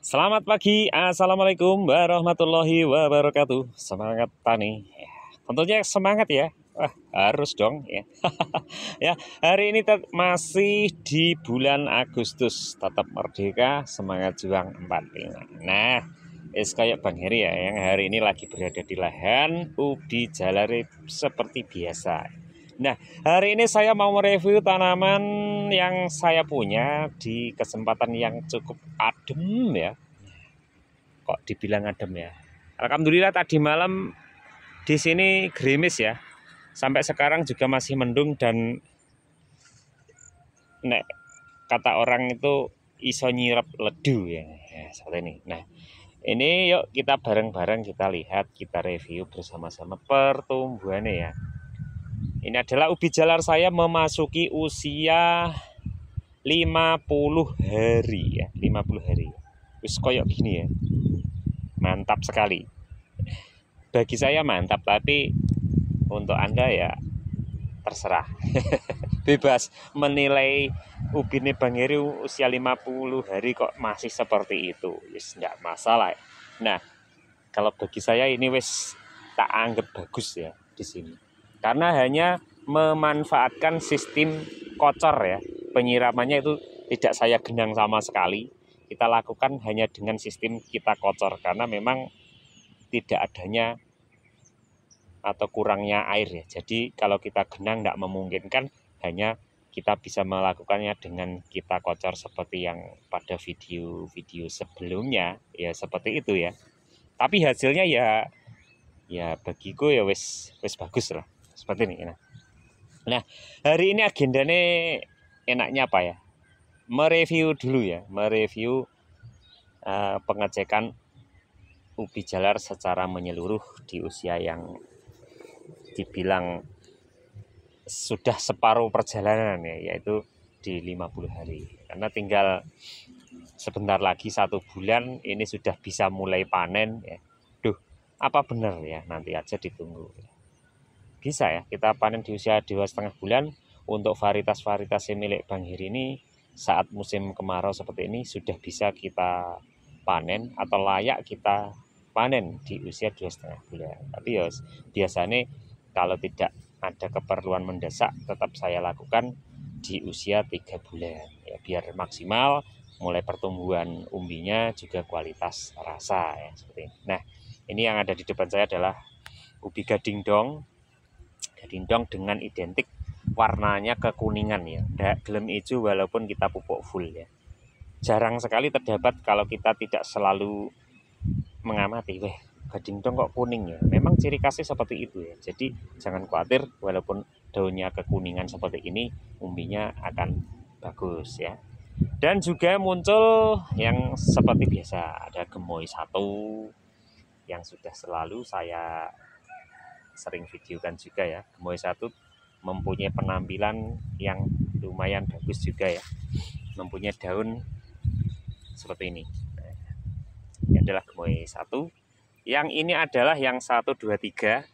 Selamat pagi, Assalamualaikum warahmatullahi wabarakatuh. Semangat tani. Ya, tentunya semangat ya. Wah, harus dong ya. Ya, hari ini masih di bulan Agustus, tetap merdeka, semangat juang 45. Nah, kayak Bang Heri ya, yang hari ini lagi berada di lahan ubi jalari seperti biasa. Nah, hari ini saya mau mereview tanaman yang saya punya di kesempatan yang cukup adem ya. Kok dibilang adem ya? Alhamdulillah tadi malam di sini gerimis ya. Sampai sekarang juga masih mendung dan nek kata orang itu iso nyirap ledu ya. Ya seperti ini. Nah, ini yuk kita bareng-bareng kita lihat, kita review bersama-sama pertumbuhannya ya. Ini adalah ubi jalar saya memasuki usia 50 hari ya, 50 hari. Wis koyok gini ya. Mantap sekali. Bagi saya mantap, tapi untuk Anda ya terserah. Bebas menilai ubi ini Bang Heri usia 50 hari kok masih seperti itu. Wis enggak masalah. Nah, kalau bagi saya ini wis tak anggap bagus ya di sini. Karena hanya memanfaatkan sistem kocor ya. Penyiramannya itu tidak saya genang sama sekali. Kita lakukan hanya dengan sistem kita kocor karena memang tidak adanya atau kurangnya air ya. Jadi kalau kita genang tidak memungkinkan, hanya kita bisa melakukannya dengan kita kocor seperti yang pada video-video sebelumnya ya, seperti itu ya. Tapi hasilnya ya bagiku ya wis bagus lah seperti ini. Nah, hari ini agendanya enaknya apa ya? Mereview dulu ya, mereview pengecekan ubi jalar secara menyeluruh di usia yang dibilang sudah separuh perjalanan ya, yaitu di 50 hari. Karena tinggal sebentar lagi 1 bulan ini sudah bisa mulai panen ya. Duh, apa benar ya? Nanti aja ditunggu. Bisa ya, kita panen di usia 2,5 bulan. Untuk varietas-varietas milik Bang Heri ini saat musim kemarau seperti ini sudah bisa kita panen atau layak kita panen di usia 2,5 bulan. Tapi ya biasanya kalau tidak ada keperluan mendesak tetap saya lakukan di usia 3 bulan ya, biar maksimal mulai pertumbuhan umbinya juga kualitas rasa ya seperti ini. Nah, ini yang ada di depan saya adalah ubi gading dong dengan identik warnanya kekuningan ya, ndak gelem hijau walaupun kita pupuk full ya. Jarang sekali terdapat kalau kita tidak selalu mengamati, gading dong kok kuning ya. Memang ciri khasnya seperti itu ya. Jadi jangan khawatir, walaupun daunnya kekuningan seperti ini, umbinya akan bagus ya. Dan juga muncul yang seperti biasa, ada gemoy 1 yang sudah selalu saya sering videokan juga ya. Gemoy 1 mempunyai penampilan yang lumayan bagus juga ya. Mempunyai daun seperti ini. Nah, ini adalah gemoy 1. Yang ini adalah yang 1, 2, 3.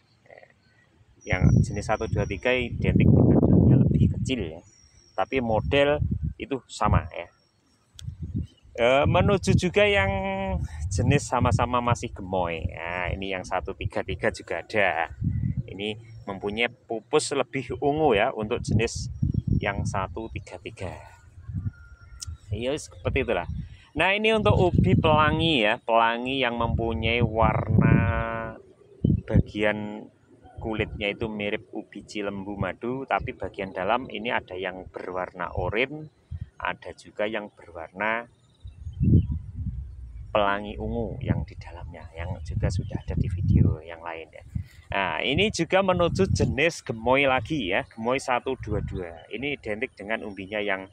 Yang jenis 1, 2, 3 identik dengan daunnya lebih kecil ya. Tapi model itu sama ya. Menuju juga yang jenis sama-sama masih gemoy. Nah, ini yang 1, 3, 3 juga ada. Ini mempunyai pupus lebih ungu ya untuk jenis yang 1, 3, 3. Ya seperti itulah. Nah, ini untuk ubi pelangi ya, pelangi yang mempunyai warna bagian kulitnya itu mirip ubi cilembu madu, tapi bagian dalam ini ada yang berwarna oranye, ada juga yang berwarna pelangi ungu yang di dalamnya, yang juga sudah ada di video yang lain ya. Nah, ini juga menuju jenis gemoy lagi ya, gemoy 122. Ini identik dengan umbinya yang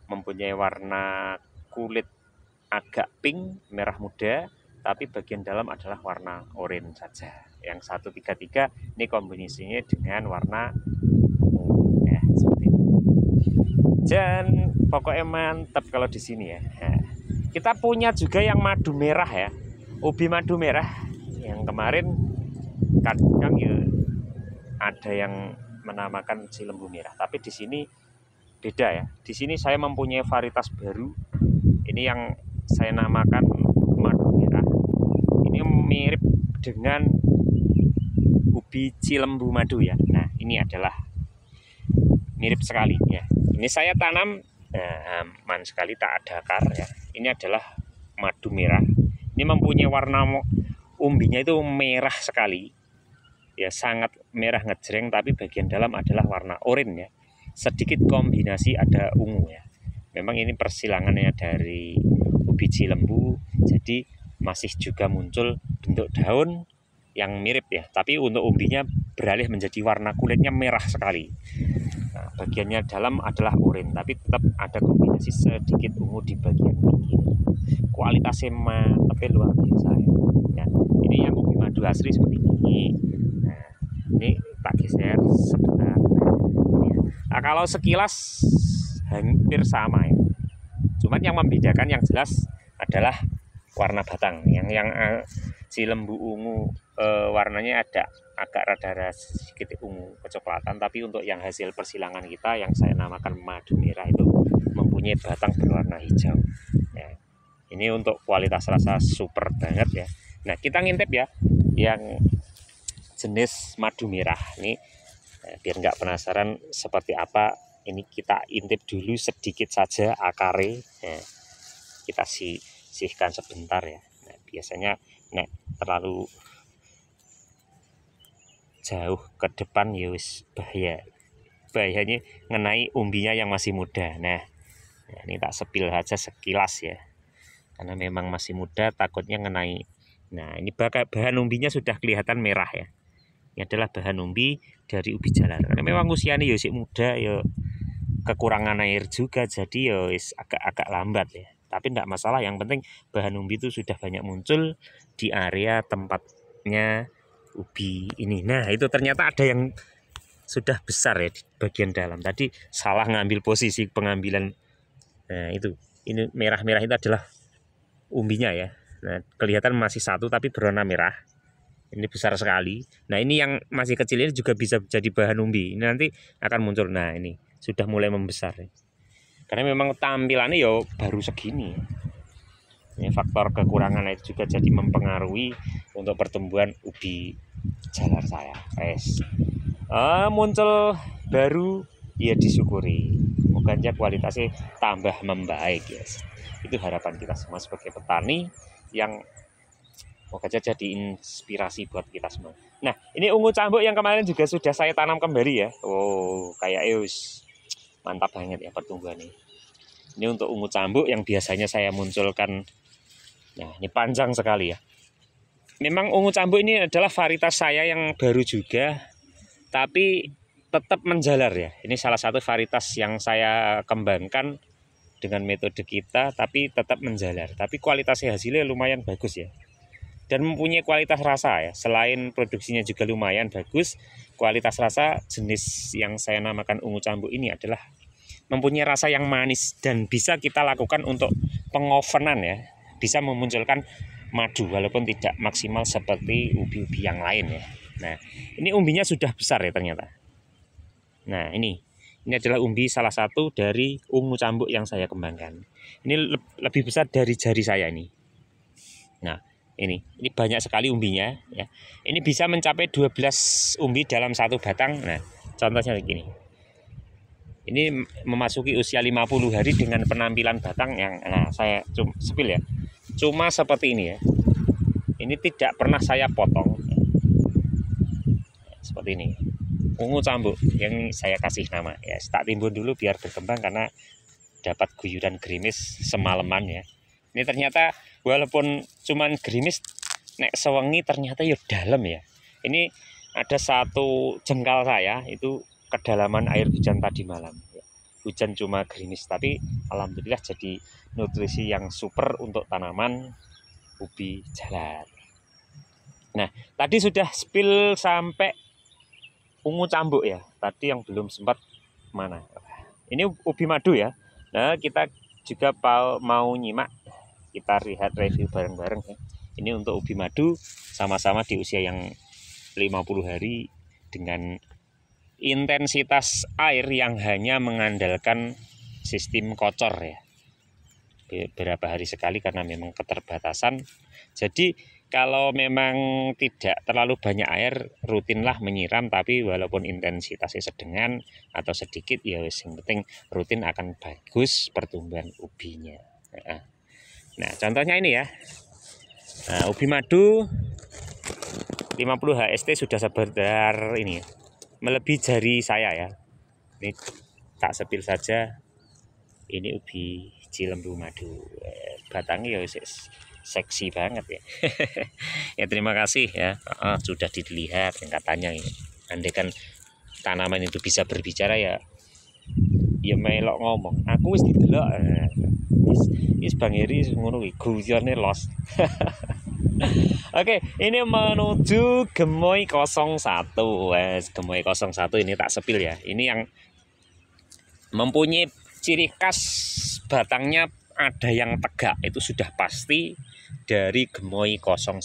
mempunyai warna kulit agak pink, merah muda, tapi bagian dalam adalah warna oranye saja. Yang 133 ini kombinasinya dengan warna ya, seperti itu. Dan pokoknya mantap kalau di sini ya. Nah, kita punya juga yang madu merah ya, ubi madu merah yang kemarin kadang ya ada yang menamakan cilembu merah, tapi di sini beda ya. Di sini saya mempunyai varietas baru. Ini yang saya namakan madu merah. Ini mirip dengan ubi cilembu madu ya. Nah, ini adalah mirip sekali ya. Ini saya tanam aman sekali, tak ada akar ya. Ini adalah madu merah. Ini mempunyai warna umbinya itu merah sekali. Ya, sangat merah ngejreng, tapi bagian dalam adalah warna oranye ya. Sedikit kombinasi ada ungu ya. Memang ini persilangannya dari ubi cilembu, jadi masih juga muncul bentuk daun yang mirip ya, tapi untuk umbinya beralih menjadi warna kulitnya merah sekali. Nah, bagiannya dalam adalah oranye, tapi tetap ada kombinasi sedikit ungu di bagian pinggir. Kualitasnya mantep luar biasa ya. Ini yang ubi madu asli seperti ini. Nah, ini tak geser sebentar. Nah, kalau sekilas hampir sama ya. Cuman yang membedakan yang jelas adalah warna batang. Yang cilembu ungu warnanya ada agak rada sedikit ungu kecoklatan, tapi untuk yang hasil persilangan kita yang saya namakan madu merah itu mempunyai batang berwarna hijau. Ya, ini untuk kualitas rasa super banget ya. Nah, kita ngintip ya yang jenis madu merah ini biar nggak penasaran seperti apa. Ini kita intip dulu sedikit saja akare ya. Kita sisihkan sebentar ya. Nah, biasanya terlalu jauh ke depan ya wis bahayanya ngenai umbinya yang masih muda. Nah, ini tak sepil saja sekilas ya, karena memang masih muda takutnya ngenai. Nah, ini bahan umbinya sudah kelihatan merah ya. Ini adalah bahan umbi dari ubi jalar, karena memang usianya ya masih muda ya, kekurangan air juga, jadi ya agak lambat ya. Tapi tidak masalah, yang penting bahan umbi itu sudah banyak muncul di area tempatnya ubi ini. Nah, itu ternyata ada yang sudah besar ya di bagian dalam. Tadi salah ngambil posisi pengambilan. Nah, itu. Ini merah-merah itu adalah umbinya ya. Nah, kelihatan masih satu tapi berwarna merah. Ini besar sekali. Nah, ini yang masih kecil ini juga bisa jadi bahan umbi. Ini nanti akan muncul. Nah, ini sudah mulai membesar ya. Karena memang tampilannya ya baru segini. Ini faktor kekurangan air juga jadi mempengaruhi untuk pertumbuhan ubi jalar saya. Muncul baru ya disyukuri. Moga aja kualitasnya tambah membaik ya. Itu harapan kita semua sebagai petani yang moga aja jadi inspirasi buat kita semua. Nah, ini ungu cambuk yang kemarin juga sudah saya tanam kembali ya. Oh, kayak eus mantap banget ya pertumbuhannya. Ini untuk ungu cambuk yang biasanya saya munculkan. Nah, ini panjang sekali ya. Memang ungu cambuk ini adalah varietas saya yang baru juga, tapi tetap menjalar ya. Ini salah satu varietas yang saya kembangkan dengan metode kita, tapi tetap menjalar. Tapi kualitasnya hasilnya lumayan bagus ya. Dan mempunyai kualitas rasa ya. Selain produksinya juga lumayan bagus, kualitas rasa jenis yang saya namakan ungu cambuk ini adalah mempunyai rasa yang manis dan bisa kita lakukan untuk pengovenan ya. Bisa memunculkan madu walaupun tidak maksimal seperti ubi-ubi yang lain ya. Nah, ini umbinya sudah besar ya ternyata. Nah, ini adalah umbi salah satu dari ungu cambuk yang saya kembangkan. Ini lebih besar dari jari saya ini. Nah, ini banyak sekali umbinya ya. Ini bisa mencapai 12 umbi dalam satu batang. Nah, contohnya begini. Ini memasuki usia 50 hari dengan penampilan batang yang saya sepil ya. Cuma seperti ini ya. Ini tidak pernah saya potong. Seperti ini. Ungu cambuk yang saya kasih nama ya. Tak timbun dulu biar berkembang karena dapat guyuran gerimis semalaman ya. Ini ternyata walaupun cuman gerimis nek sewengi ternyata ya dalam ya. Ini ada satu jengkal saya itu kedalaman air hujan tadi malam. Hujan cuma gerimis, tapi alhamdulillah jadi nutrisi yang super untuk tanaman ubi jalar. Nah, tadi sudah spill sampai ungu cambuk ya. Tadi yang belum sempat mana? Ini ubi madu ya. Nah, kita juga mau nyimak, kita lihat review bareng-bareng ya. Ini untuk ubi madu sama-sama di usia yang 50 hari dengan intensitas air yang hanya mengandalkan sistem kocor ya. beberapa hari sekali karena memang keterbatasan. Jadi kalau memang tidak terlalu banyak air, rutinlah menyiram, tapi walaupun intensitasnya sedengan atau sedikit, ya yang penting rutin akan bagus pertumbuhan ubinya. Nah, contohnya ini ya. Nah, ubi madu 50 HST sudah sebesar ini ya, melebihi jari saya ya. Ini tak sepil saja. Ini ubi Cilembu madu, batangnya ya seksi banget ya. Ya terima kasih ya, sudah dilihat yang katanya ini. Andai kan tanaman itu bisa berbicara ya melok ngomong. Aku wis didelok. Wis Bang Heri ngono kuwi guyone los. Oke, ini menuju Gemoy 01. Gemoy 01 ini tak sepil ya. Ini yang mempunyai ciri khas batangnya ada yang tegak, itu sudah pasti dari Gemoy 01.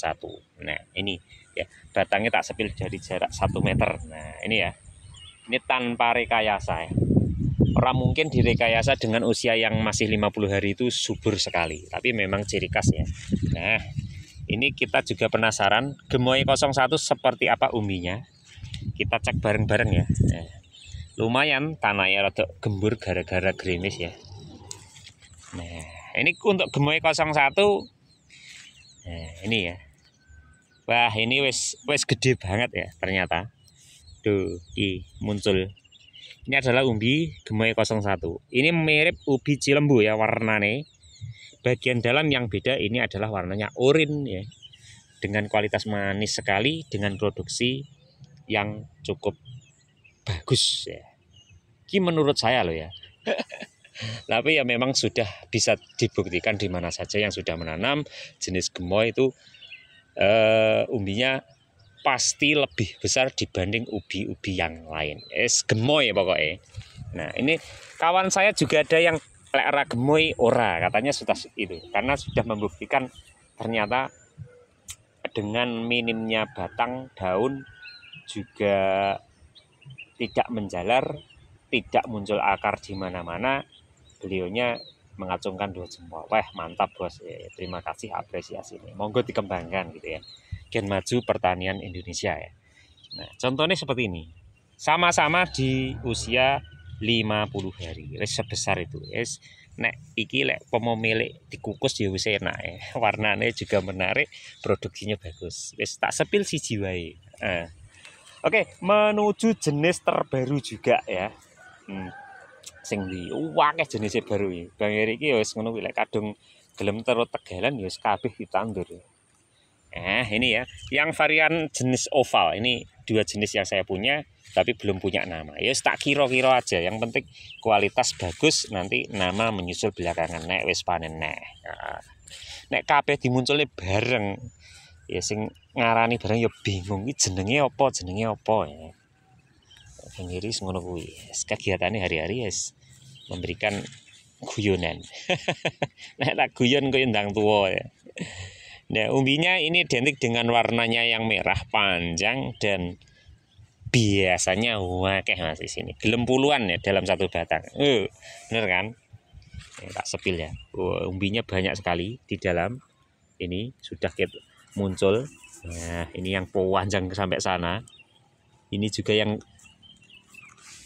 Nah ini ya, batangnya tak sepil dari jarak 1 meter. Nah ini ya, ini tanpa rekayasa ya. Orang mungkin direkayasa dengan usia yang masih 50 hari itu subur sekali, tapi memang ciri khas ya. Nah ini kita juga penasaran Gemoy 01 seperti apa umbinya. Kita cek bareng-bareng ya. Nah, lumayan tanahnya rada gembur gara-gara gerimis ya. Nah ini untuk Gemoy 01. Nah ini ya, wah ini wes gede banget ya ternyata. Tuh muncul. Ini adalah umbi Gemoy 01. Ini mirip ubi Cilembu ya warnanya. Bagian dalam yang beda, ini adalah warnanya oranye ya, dengan kualitas manis sekali, dengan produksi yang cukup bagus ya. Ini menurut saya loh ya. Tapi ya memang sudah bisa dibuktikan di mana saja yang sudah menanam jenis Gemoy itu umbinya pasti lebih besar dibanding ubi-ubi yang lain. Gemoy pokoknya. Nah ini kawan saya juga ada yang lek Gemoy ora, katanya sudah itu karena sudah membuktikan ternyata dengan minimnya batang, daun juga tidak menjalar, tidak muncul akar di mana-mana. Beliaunya mengacungkan 2 jempol. Wah mantap bos, terima kasih apresiasi ini. Monggo dikembangkan gitu ya. Gen maju pertanian Indonesia ya. Nah contohnya seperti ini, sama-sama di usia 50 hari, sebesar itu. Nek iki lek pemomilek dikukus ya wis enak ya. Warnanya juga menarik, produksinya bagus. Wis tak sepil siji wae. Oke, menuju jenis terbaru juga ya. Sing di akeh jenisnya baru iki. Bang Heri iki ya wis ngono kuwi, lek kadung gelem terus tegalan ya wis kabeh ditandur. Ini ya, yang varian jenis oval. Ini 2 jenis yang saya punya, tapi belum punya nama. Ya tak kira-kira aja. Yang penting kualitas bagus, nanti nama menyusul belakangan. Nek wis panen nek kabeh dimunculnya bareng, ya sing ngarani bareng ya bingung. Iki jenenge apa ya. Bang Heri ngono kuwi. Kegiatannya hari-hari memberikan guyonan. Nek tak guyon koyo ndang tuwa ya. Nah umbinya ini identik dengan warnanya yang merah panjang dan biasanya wakeh mas di sini. Gelem puluhan ya dalam satu batang. Bener kan? Tak sepil ya. Umbinya banyak sekali di dalam. Ini sudah muncul. Nah ini yang panjang sampai sana. Ini juga yang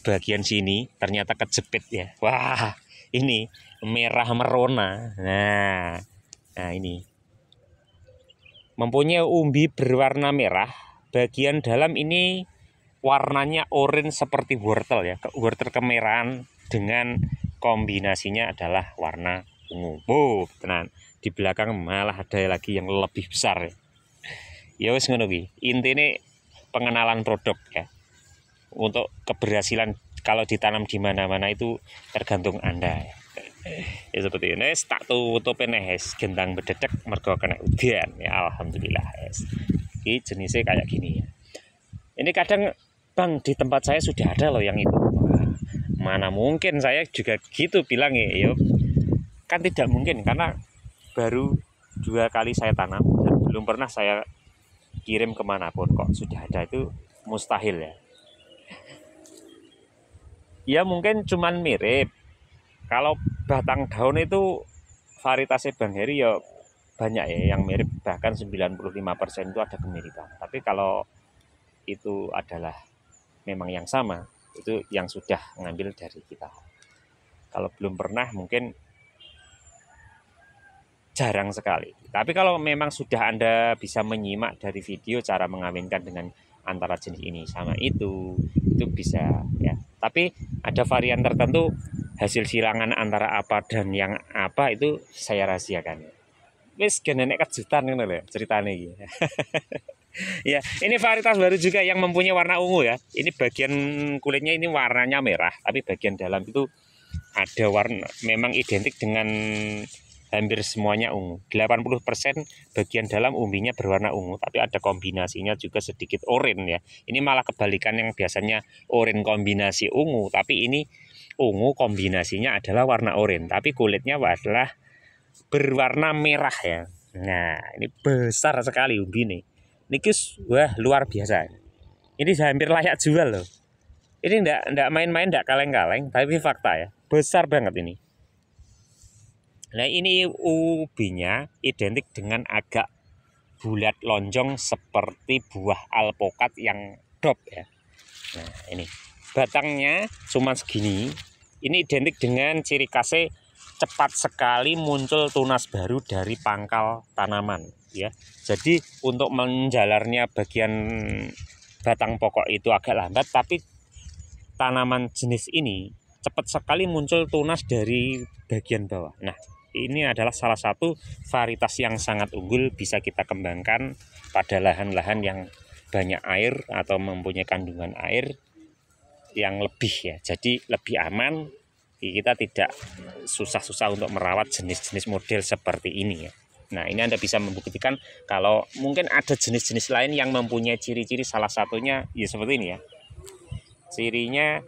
bagian sini ternyata kejepit ya. Wah ini merah merona. Nah ini mempunyai umbi berwarna merah, bagian dalam ini warnanya oranye seperti wortel ya, wortel kemerahan dengan kombinasinya adalah warna ungu. Tenan, di belakang malah ada lagi yang lebih besar. Ya wis ngono kuwi. Intine pengenalan produk ya. Untuk keberhasilan kalau ditanam di mana-mana itu tergantung Anda ya. Ya seperti ini, tak tutup gendang bededek mergo kena udan ya, alhamdulillah. Ini jenisnya kayak gini ya. Ini kadang bang di tempat saya sudah ada loh yang itu. Mana mungkin saya juga gitu bilang ya. Kan tidak mungkin karena baru 2 kali saya tanam dan belum pernah saya kirim kemanapun kok sudah ada, itu mustahil ya. Ya mungkin cuman mirip. Kalau batang daun itu varietasnya Bang Heri ya banyak ya yang mirip, bahkan 95% itu ada kemiripan. Tapi kalau itu adalah memang yang sama, itu yang sudah ngambil dari kita. Kalau belum pernah mungkin jarang sekali. Tapi kalau memang sudah Anda bisa menyimak dari video cara mengawinkan dengan antara jenis ini sama itu bisa ya. Tapi ada varian tertentu hasil silangan antara apa dan yang apa itu saya rahasiakan. Wis genenek kejutan ngono lho ceritane iki. Ya, ini varietas baru juga yang mempunyai warna ungu ya. Ini bagian kulitnya ini warnanya merah, tapi bagian dalam itu ada warna memang identik dengan hampir semuanya ungu. 80% bagian dalam umbinya berwarna ungu, tapi ada kombinasinya juga sedikit oranye ya. Ini malah kebalikan yang biasanya oranye kombinasi ungu, tapi ini ungu kombinasinya adalah warna oranye, tapi kulitnya adalah berwarna merah ya. Nah, ini besar sekali umbi nih. Niki wah luar biasa. Ini hampir layak jual loh. Ini enggak main-main, enggak kaleng-kaleng, tapi fakta ya. Besar banget ini. Nah, ini ubinya identik dengan agak bulat lonjong seperti buah alpokat yang drop ya. Nah, ini batangnya cuma segini. Ini identik dengan ciri khasnya cepat sekali muncul tunas baru dari pangkal tanaman ya. Jadi untuk menjalarnya bagian batang pokok itu agak lambat, tapi tanaman jenis ini cepat sekali muncul tunas dari bagian bawah. Nah, ini adalah salah satu varietas yang sangat unggul, bisa kita kembangkan pada lahan-lahan yang banyak air atau mempunyai kandungan air yang lebih ya. Jadi lebih aman, kita tidak susah-susah untuk merawat jenis-jenis model seperti ini ya. Nah, ini Anda bisa membuktikan kalau mungkin ada jenis-jenis lain yang mempunyai ciri-ciri, salah satunya ya seperti ini ya. Cirinya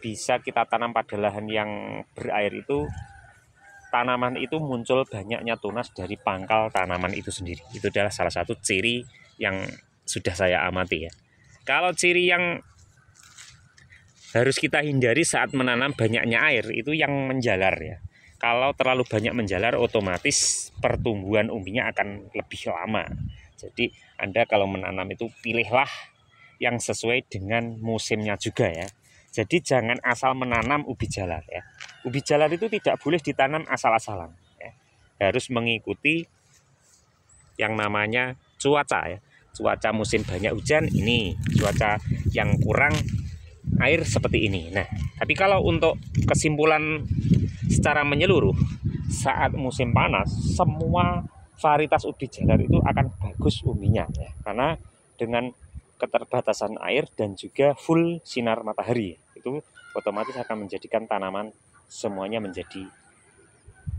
bisa kita tanam pada lahan yang berair itu, tanaman itu muncul banyaknya tunas dari pangkal tanaman itu sendiri. Itu adalah salah satu ciri yang sudah saya amati ya. Kalau ciri yang harus kita hindari saat menanam banyaknya air itu yang menjalar ya. Kalau terlalu banyak menjalar, otomatis pertumbuhan umbinya akan lebih lama. Jadi Anda kalau menanam itu pilihlah yang sesuai dengan musimnya juga ya. Jadi jangan asal menanam ubi jalar ya. Ubi jalar itu tidak boleh ditanam asal-asalan ya. Harus mengikuti yang namanya cuaca ya. Cuaca musim banyak hujan ini, cuaca yang kurang air seperti ini. Nah, tapi kalau untuk kesimpulan secara menyeluruh, saat musim panas semua varietas ubi jalar itu akan bagus umbinya ya. Karena dengan keterbatasan air dan juga full sinar matahari itu otomatis akan menjadikan tanaman semuanya menjadi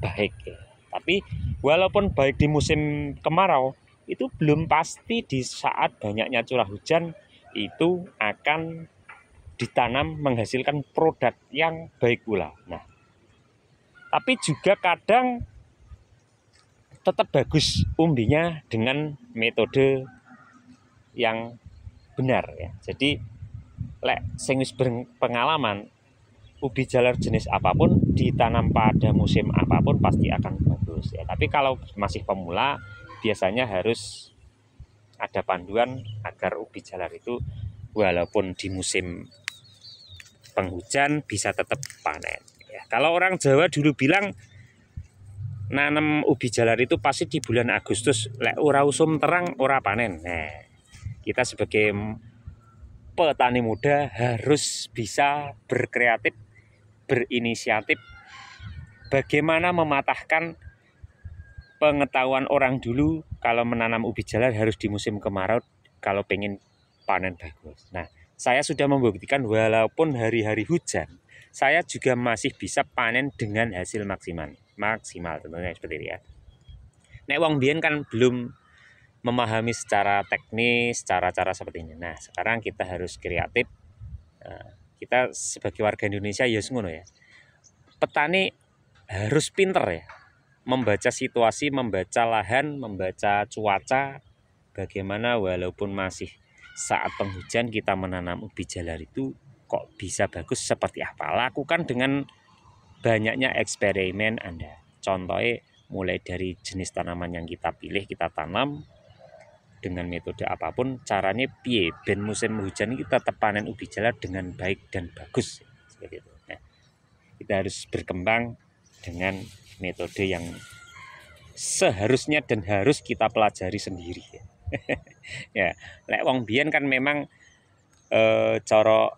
baik ya. Tapi walaupun baik di musim kemarau, itu belum pasti di saat banyaknya curah hujan itu akan ditanam menghasilkan produk yang baik pula. Nah, tapi juga kadang tetap bagus umbinya dengan metode yang benar ya. Jadi lek sing wis berpengalaman, ubi jalar jenis apapun ditanam pada musim apapun pasti akan bagus ya. Tapi kalau masih pemula, biasanya harus ada panduan agar ubi jalar itu walaupun di musim penghujan bisa tetap panen ya. Kalau orang Jawa dulu bilang nanam ubi jalar itu pasti di bulan Agustus, lek ora usum terang ora panen. Nah, kita sebagai petani muda harus bisa berkreatif, berinisiatif bagaimana mematahkan pengetahuan orang dulu kalau menanam ubi jalar harus di musim kemarau kalau pengen panen bagus. Nah, saya sudah membuktikan walaupun hari-hari hujan, saya juga masih bisa panen dengan hasil maksimal tentunya seperti itu ya. Nek wong biyen kan belum memahami secara teknis cara-cara seperti ini. Nah, sekarang kita harus kreatif. Kita sebagai warga Indonesia ya ngono ya. Petani harus pinter ya. Membaca situasi, membaca lahan, membaca cuaca. Bagaimana walaupun masih saat penghujan kita menanam ubi jalar itu kok bisa bagus seperti apa. Lakukan dengan banyaknya eksperimen Anda. Contohnya mulai dari jenis tanaman yang kita pilih, kita tanam dengan metode apapun, caranya piye ben musim hujan ini kita tetap panen ubi jalar dengan baik dan bagus seperti itu. Nah, kita harus berkembang dengan metode yang seharusnya dan harus kita pelajari sendiri. Ya, lek wong biyen kan memang cara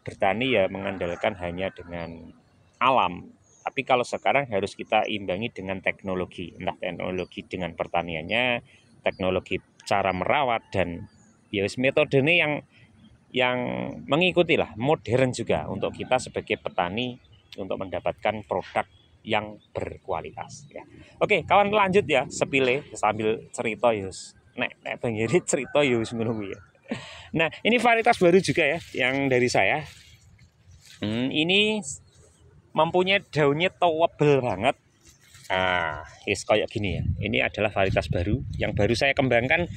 bertani ya mengandalkan hanya dengan alam. Tapi kalau sekarang harus kita imbangi dengan teknologi, entah teknologi dengan pertaniannya, teknologi cara merawat, dan ya metode ini yang mengikuti lah, modern juga untuk kita sebagai petani untuk mendapatkan produk yang berkualitas ya. Oke, kawan, lanjut ya sepile sambil cerita yus. Nek Bang Heri cerita yus menunggu ya. Nah, ini varietas baru juga ya yang dari saya. Ini mempunyai daunnya tebel banget. Nah, kayak gini ya. Ini adalah varietas baru yang baru saya kembangkan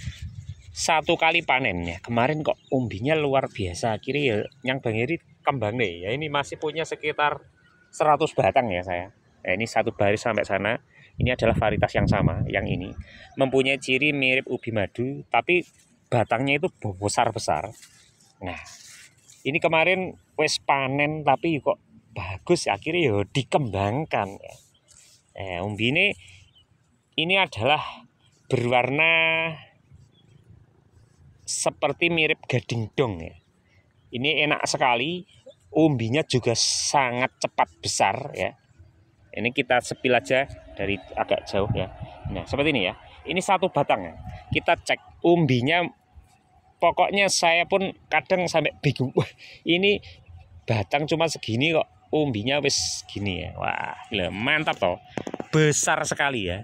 1 kali panen ya. Kemarin kok umbinya luar biasa. Akhirnya ya yang Bang Heri kembang nih. Ya ini masih punya sekitar 100 batang ya saya. Nah, ini satu baris sampai sana. Ini adalah varietas yang sama, yang ini mempunyai ciri mirip ubi madu, tapi batangnya itu besar-besar. Nah, ini kemarin wes panen tapi kok bagus, akhirnya ya dikembangkan. Umbi ini adalah berwarna seperti mirip gading dong ya. Ini enak sekali, umbinya juga sangat cepat besar ya. Ini kita sepil aja dari agak jauh ya. Nah, seperti ini ya. Ini 1 batang ya. Kita cek umbinya, pokoknya saya pun kadang sampai bingung. Wah, ini batang cuma segini kok umbinya wis gini ya. Wah, gila, mantap toh. Besar sekali ya.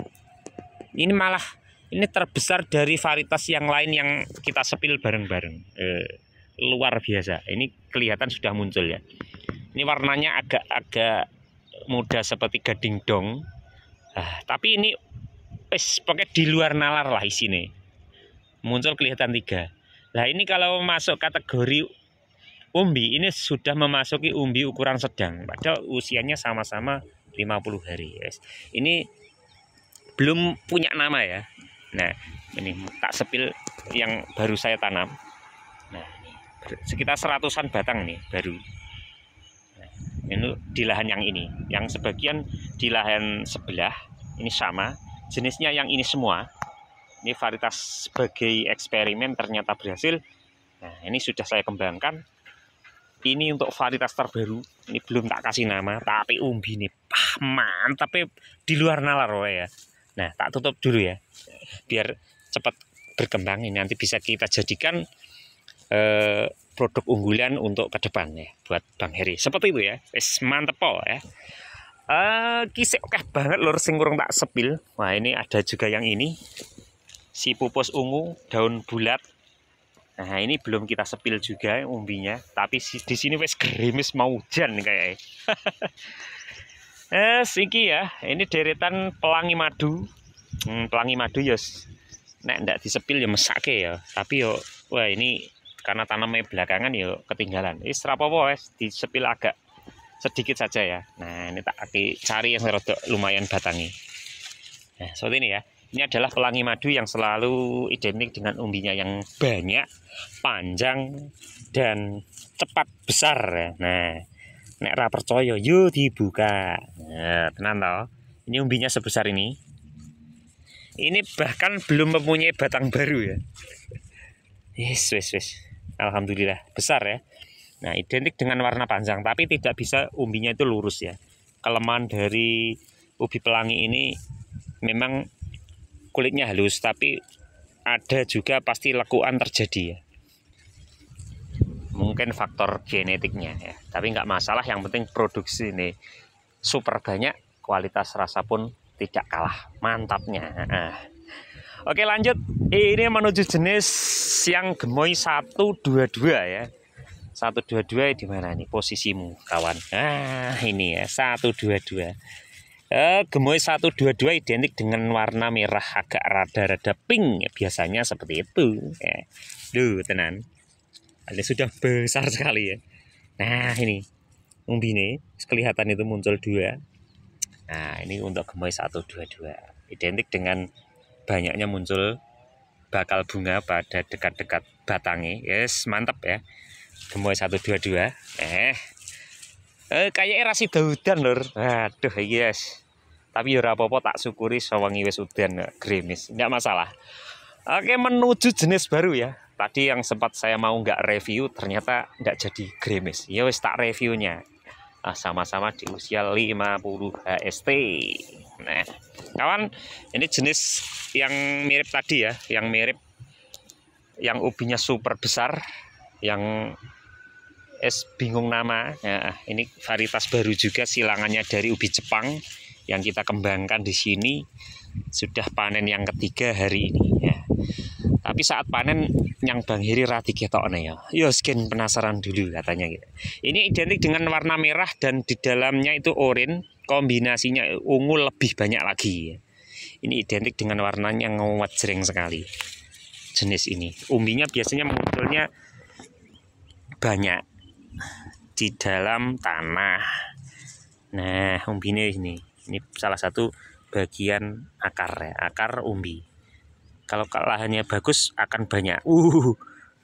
Ini malah ini terbesar dari varietas yang lain yang kita sepil bareng-bareng. Luar biasa. Ini kelihatan sudah muncul ya. Ini warnanya agak muda seperti gading dong. Tapi ini pokoknya di luar nalar lah isinya. Muncul kelihatan 3. Nah, ini kalau masuk kategori umbi, ini sudah memasuki umbi ukuran sedang. Padahal usianya sama-sama 50 hari. Ini belum punya nama ya. Nah, ini tak sepil yang baru saya tanam. Nah, sekitar 100-an batang nih baru. Ini di lahan yang ini, yang sebagian di lahan sebelah ini sama jenisnya, yang ini semua ini varietas sebagai eksperimen ternyata berhasil. Nah, ini sudah saya kembangkan. Ini untuk varietas terbaru, ini belum tak kasih nama, tapi umbi ini mantap di luar nalar ya. Nah, tak tutup dulu ya biar cepat berkembang. Ini nanti bisa kita jadikan produk unggulan untuk ke depan ya buat Bang Heri. Seperti itu ya. Mantep po ya. Kisik oke banget lur sing kurang tak sepil. Wah, ini ada juga yang ini. Si pupus ungu daun bulat. Nah, ini belum kita sepil juga umbinya, tapi di sini wes gerimis mau hujan kayaknya. Siki ya. Ini deretan pelangi madu. Pelangi madu yos. Nek ndak disepil ya mesake ya. Tapi yo wah, ini karena tanamnya belakangan yuk ketinggalan. Rapopo disepil agak sedikit saja ya. Nah, ini tak cari yang rodok lumayan batangi. Nah, seperti ini ya. Ini adalah pelangi madu yang selalu identik dengan umbinya yang banyak, panjang, dan cepat besar ya. Nah, nek ra percaya yuk dibuka. Nah, tenan toh. Ini umbinya sebesar ini. Ini bahkan belum mempunyai batang baru ya. Wis. Alhamdulillah besar ya. Nah, identik dengan warna panjang, tapi tidak bisa umbinya itu lurus ya. Kelemahan dari ubi pelangi ini memang kulitnya halus, tapi ada juga pasti lekuan terjadi ya. Mungkin faktor genetiknya ya. Tapi nggak masalah, yang penting produksi ini super banyak, kualitas rasa pun tidak kalah mantapnya. Oke, lanjut. Ini menuju jenis yang gemoy 122 ya. 122 di mana nih posisimu, kawan? Nah, ini ya 122. Gemoy 122 identik dengan warna merah agak rada-rada pink. Biasanya seperti itu. Duh, tenan. Ini sudah besar sekali ya. Nah, ini umbi ini kelihatan itu muncul 2. Nah, ini untuk gemoy 122. Identik dengan banyaknya muncul bakal bunga pada dekat-dekat batangnya. Yes, mantap ya. Gemoy 122. Kayaknya rasi daudan lur. Aduh, yes. Tapi ya ora apa-apa, tak syukuri sawangi wis udan gerimis. Enggak masalah. Oke, menuju jenis baru ya. Tadi yang sempat saya mau nggak review ternyata nggak jadi gerimis. Ya wis tak reviewnya. Sama-sama di usia 50 HST. Nah, kawan, ini jenis yang mirip tadi ya, yang mirip, yang ubinya super besar, yang bingung nama. Nah, ini varietas baru juga, silangannya dari ubi Jepang yang kita kembangkan di sini. Sudah panen yang ketiga hari ini ya. Tapi saat panen yang Bang Heri rati ketokne ya. Yo skin penasaran dulu katanya gitu. Ini identik dengan warna merah dan di dalamnya itu oranye, kombinasinya ungu lebih banyak lagi. Ini identik dengan warnanya ngewajreng sekali. Jenis ini. Umbinya biasanya munculnya banyak di dalam tanah. Nah, umbinya ini salah satu bagian akar ya, akar umbi. Kalau lahannya bagus akan banyak.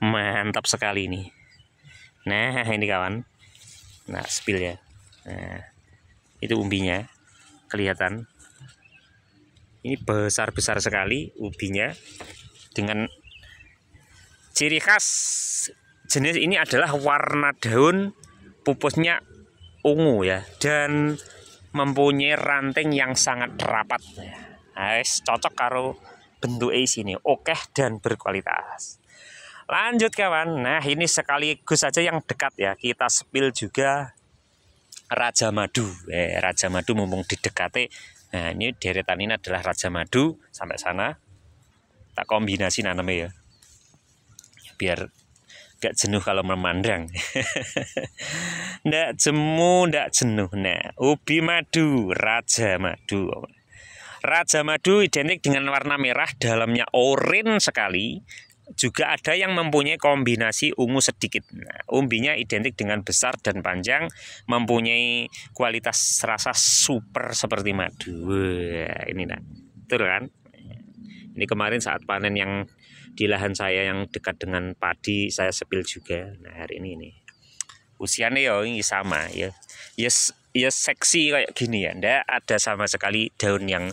Mantap sekali ini. Nah, ini kawan. Nah, spill ya. Nah, itu umbinya. Kelihatan. Ini besar-besar sekali umbinya. Dengan ciri khas jenis ini adalah warna daun pupusnya ungu ya. Dan mempunyai ranting yang sangat rapat. Nah, cocok karo bentuknya sini, oke dan berkualitas. Lanjut kawan. Nah, ini sekaligus saja yang dekat ya, kita spill juga Raja Madu. Raja Madu mumpung didekati. Nah, ini deretan ini adalah Raja Madu. Sampai sana tak kombinasi nanamnya ya, biar gak jenuh kalau memandang. Ndak jemu, ndak jenuh. Nah, ubi madu, Raja Madu. Raja Madu identik dengan warna merah, dalamnya oranye sekali. Juga ada yang mempunyai kombinasi ungu sedikit. Nah, umbinya identik dengan besar dan panjang, mempunyai kualitas rasa super seperti madu. Wah, ini nah, betul kan? Ini kemarin saat panen yang di lahan saya yang dekat dengan padi, saya sepil juga. Nah, hari ini usianya ya ini sama ya. Ya seksi kayak gini ya. Ndak ada sama sekali daun yang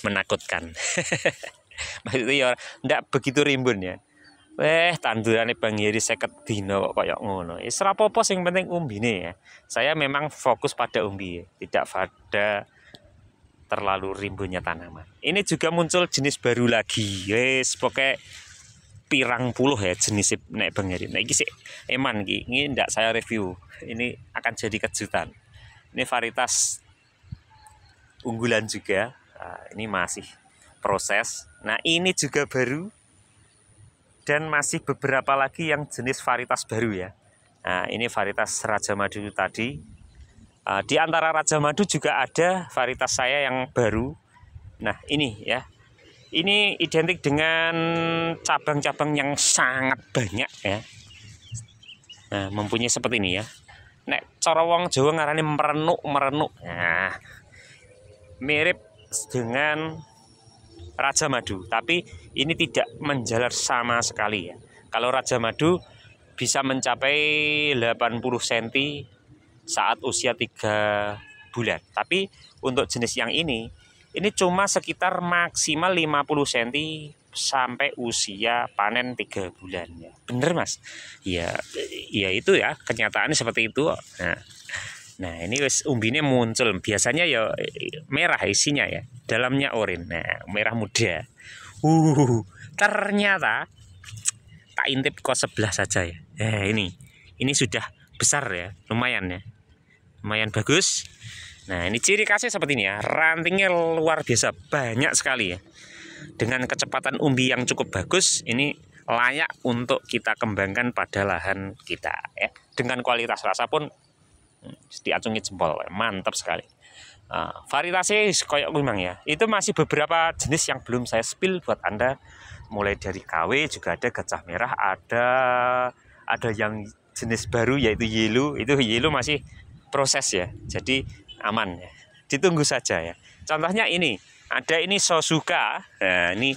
menakutkan. Maksudnya ya ndak begitu rimbun ya. Tandurannya Bang Heri 50 dino kok kayak ngono. Ya serapopo sing penting umbine ya. Saya memang fokus pada umbi ya, tidak pada terlalu rimbunnya tanaman. Ini juga muncul jenis baru lagi. Yes, pokoknya pirang puluh ya jenis nek Bang Heri. Nah, ini sih eman iki. Ini ndak saya review. Ini akan jadi kejutan. Ini varietas unggulan juga. Nah, ini masih proses. Nah, ini juga baru dan masih beberapa lagi yang jenis varietas baru ya. Nah, ini varietas Raja Madu tadi. Di antara Raja Madu juga ada varietas saya yang baru. Nah, ini ya. Ini identik dengan cabang-cabang yang sangat banyak ya. Nah, mempunyai seperti ini ya. Nek cara wong Jawa ngarani merenuk. Nah, mirip dengan Raja Madu, tapi ini tidak menjalar sama sekali ya. Kalau Raja Madu bisa mencapai 80 cm saat usia 3 bulan. Tapi untuk jenis yang ini cuma sekitar maksimal 50 cm sampai usia panen 3 bulan ya. Bener Mas? Ya itu ya, kenyataannya seperti itu. Nah, ini wis umbine muncul. Biasanya ya merah isinya ya, dalamnya oranye. Nah, merah muda. Ternyata tak intip kok sebelah saja ya. Ini sudah besar ya, lumayan ya. Lumayan bagus. Nah, ini ciri khasnya seperti ini ya. Rantingnya luar biasa, banyak sekali ya. Dengan kecepatan umbi yang cukup bagus, ini layak untuk kita kembangkan pada lahan kita ya. Dengan kualitas rasa pun diacungi jempol, mantap sekali. Varietasnya kayak memang ya. Itu masih beberapa jenis yang belum saya spill buat Anda. Mulai dari KW juga ada gajah merah, ada yang jenis baru yaitu yellow. Itu yellow masih proses ya, jadi aman ya. ditunggu saja ya. Contohnya ini, ada ini Sosuka. Nah, ini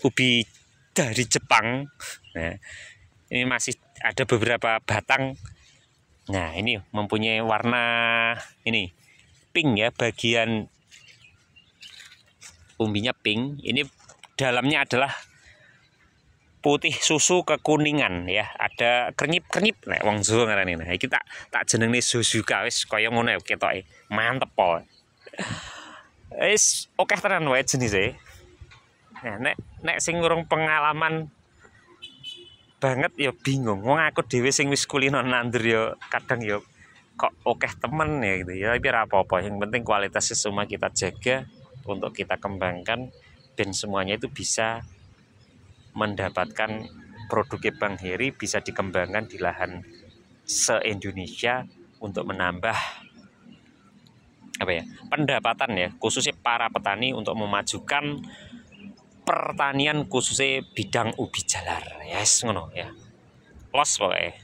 ubi dari Jepang. Nah, ini masih ada beberapa batang. Nah, ini mempunyai warna ini pink ya, bagian umbinya pink. Ini dalamnya adalah putih susu kekuningan ya, ada krenyip-krenyip nek wong Jawa ngarani. Nah, iki tak jenenge Suzuka wis kaya ngono ya ketoke. Mantep po. Wis akeh tenan wae jenise. Nah, nek sing urung pengalaman banget ya bingung. Wong aku dhewe sing wis kulino nandur ya kadang ya kok akeh temen ya gitu ya. Tapi ora apa-apa, yang penting kualitasnya semua kita jaga untuk kita kembangkan dan semuanya itu bisa mendapatkan produknya Bang Heri, bisa dikembangkan di lahan se-Indonesia untuk menambah apa ya, pendapatan ya, khususnya para petani untuk memajukan pertanian khususnya bidang ubi jalar. Yes, ngono ya. Los pokoknya.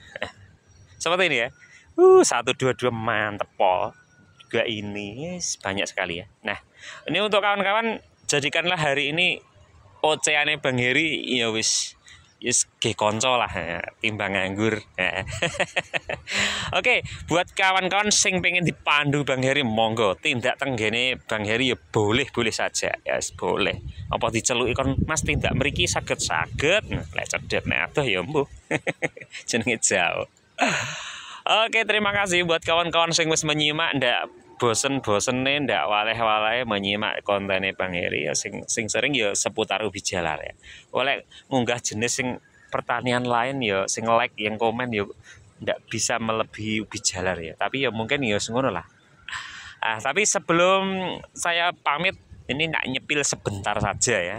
Seperti ini ya. 122 mantep pol. Juga ini yes, banyak sekali ya. Nah, ini untuk kawan-kawan, jadikanlah hari ini oceane Bang Heri ya wis ge konco lah ya, timbang nganggur. Oke, buat kawan-kawan sing pengen dipandu Bang Heri, monggo tindak tenggene Bang Heri ya boleh saja ya, boleh. Apa diceluki kon Mas tindak mriki saged. Nah, lek cedhek nek adoh ya mbuh. Jenenge jauh. Oke, terima kasih buat kawan-kawan sing wis menyimak, ndak bosen-bosene ndak waleh-waleh menyimak kontennya Bang Heri ya, sing sering ya seputar ubi jalar ya. Oleh munggah jenis sing pertanian lain ya, sing like yang komen ya ndak bisa melebihi ubi jalar ya. Tapi ya mungkin ya ngono lah. Tapi sebelum saya pamit, ini nak nyepil sebentar saja ya.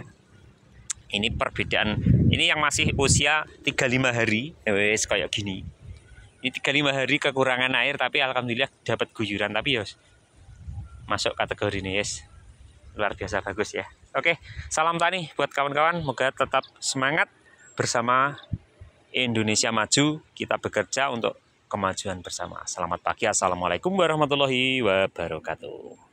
Ini perbedaan, ini yang masih usia 35 hari, wes kayak gini. Ini 35 hari kekurangan air, tapi alhamdulillah dapat guyuran, tapi ya masuk kategori ini yes. Luar biasa bagus ya. Oke, salam tani buat kawan-kawan, moga tetap semangat bersama Indonesia Maju, kita bekerja untuk kemajuan bersama. Selamat pagi, assalamualaikum warahmatullahi wabarakatuh.